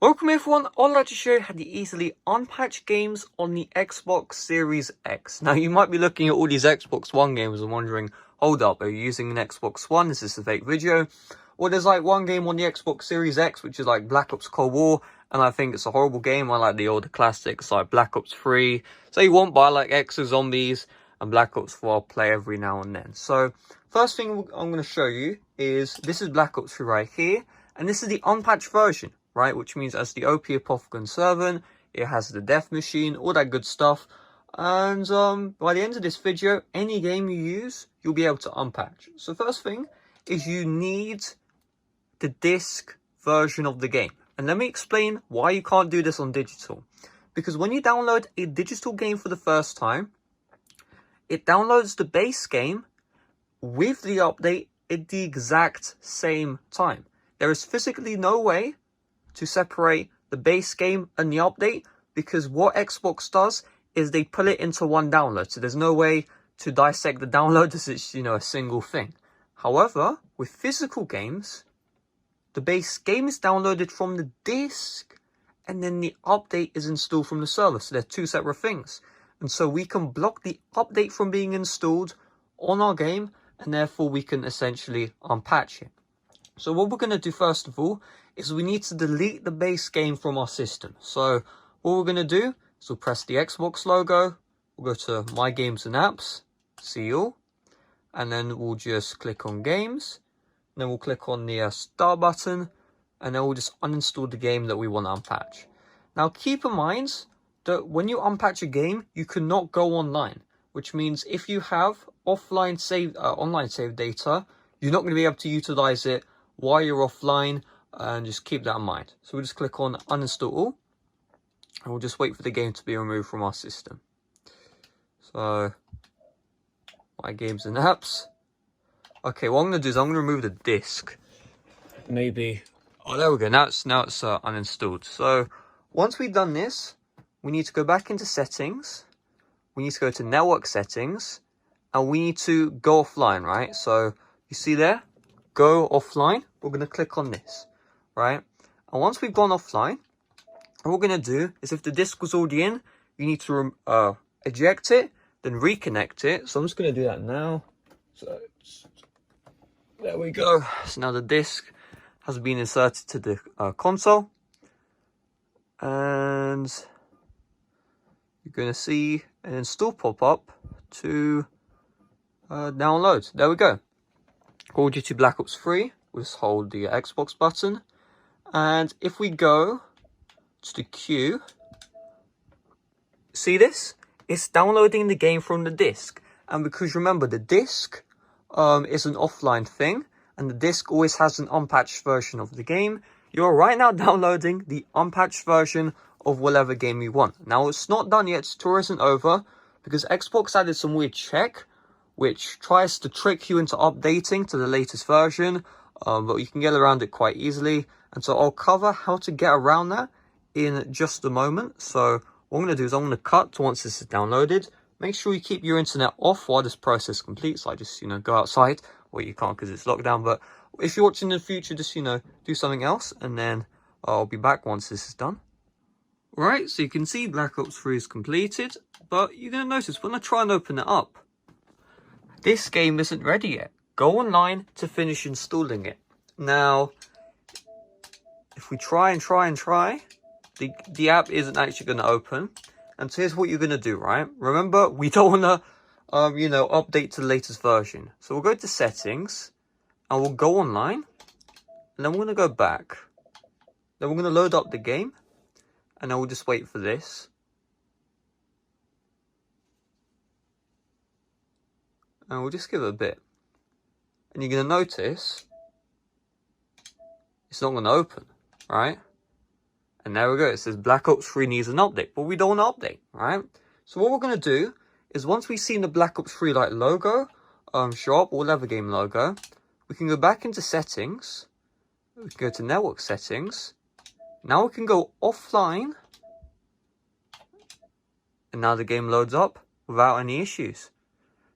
Welcome everyone, I'd like to show you how to easily unpatch games on the Xbox Series X. Now you might be looking at all these Xbox One games and wondering, hold up, are you using an Xbox One? Is this a fake video? Well, there's like one game on the Xbox Series X which is like Black Ops Cold War, and I think it's a horrible game. I like the older classics like Black Ops 3. So you won't buy like Exo Zombies and Black Ops 4 I'll play every now and then. So first thing I'm going to show you is, this is Black Ops 3 right here, and this is the unpatched version. Right, which means as the OP Apothicon servant, it has the death machine, all that good stuff. And by the end of this video, any game you use, you'll be able to unpatch. So first thing is you need the disc version of the game. And let me explain why you can't do this on digital. Because when you download a digital game for the first time, it downloads the base game with the update at the exact same time. There is physically no way to separate the base game and the update, because what Xbox does is they pull it into one download. So there's no way to dissect the download as it's, a single thing. However, with physical games, the base game is downloaded from the disc and then the update is installed from the server. So they're two separate things. And so we can block the update from being installed on our game, and therefore we can essentially unpatch it. So what we're going to do first of all is we need to delete the base game from our system. So what we're going to do is we'll press the Xbox logo, we'll go to My Games and Apps, see all, and then we'll just click on Games, and then we'll click on the Start button, and then we'll just uninstall the game that we want to unpatch. Now keep in mind that when you unpatch a game, you cannot go online, which means if you have online save data, you're not going to be able to utilize it while you're offline, and just keep that in mind. So we'll just click on uninstall all, and we'll just wait for the game to be removed from our system. So My Games and Apps. Okay, what I'm going to do is I'm going to remove the disc. Maybe, oh there we go, now it's uninstalled. So once we've done this, we need to go back into settings, we need to go to network settings, and we need to go offline, right? So you see there, go offline, we're going to click on this, right? And once we've gone offline, what we're going to do is, if the disk was already in, you need to eject it, then reconnect it. So I'm just going to do that now. So there we go. So now the disk has been inserted to the console, and you're going to see an install pop-up to download. There we go. Called you to Black Ops 3. We'll just hold the Xbox button, and if we go to the queue, see this? It's downloading the game from the disc. And because remember, the disc is an offline thing, and the disc always has an unpatched version of the game. You're right now downloading the unpatched version of whatever game you want. Now it's not done yet, tutorial isn't over, because Xbox added some weird check which tries to trick you into updating to the latest version, but you can get around it quite easily. And so I'll cover how to get around that in just a moment. So what I'm going to do is I'm going to cut to once this is downloaded. Make sure you keep your internet off while this process completes. Like just, go outside. Well, you can't because it's locked down, but if you're watching in the future, just, do something else, and then I'll be back once this is done. Alright, so you can see Black Ops 3 is completed, but you're going to notice when I try and open it up, this game isn't ready yet. Go online to finish installing it. Now, if we try, the app isn't actually going to open. And so here's what you're going to do, right? Remember, we don't want to, update to the latest version. So we'll go to settings, and we'll go online, and then we're going to go back. Then we're going to load up the game, and then we'll just wait for this. And we'll just give it a bit. And you're going to notice it's not going to open, right? And there we go. It says Black Ops 3 needs an update. But we don't want to update, right? So what we're going to do is, once we've seen the Black Ops 3 logo show up, or whatever game logo, we can go back into settings. We can go to network settings. Now we can go offline. And now the game loads up without any issues.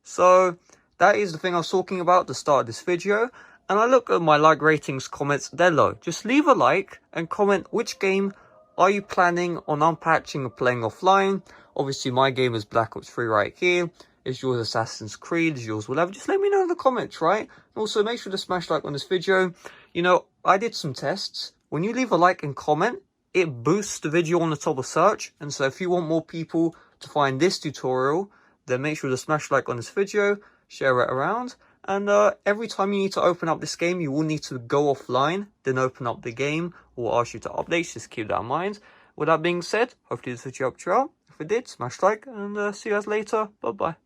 So that is the thing I was talking about at the start of this video. and I look at my like ratings comments, they're low. Just leave a like and comment which game are you planning on unpatching or playing offline. Obviously my game is Black Ops 3 right here. Is yours Assassin's Creed? Is yours whatever? Just let me know in the comments, right? And also make sure to smash like on this video. You know, I did some tests. When you leave a like and comment, it boosts the video on the top of search. And so if you want more people to find this tutorial, then make sure to smash like on this video, share it around. And every time you need to open up this game, you will need to go offline, then open up the game, or ask you to update. Just keep that in mind. With that being said, hopefully this video helped you out. If it did, smash like, and see you guys later. Bye bye.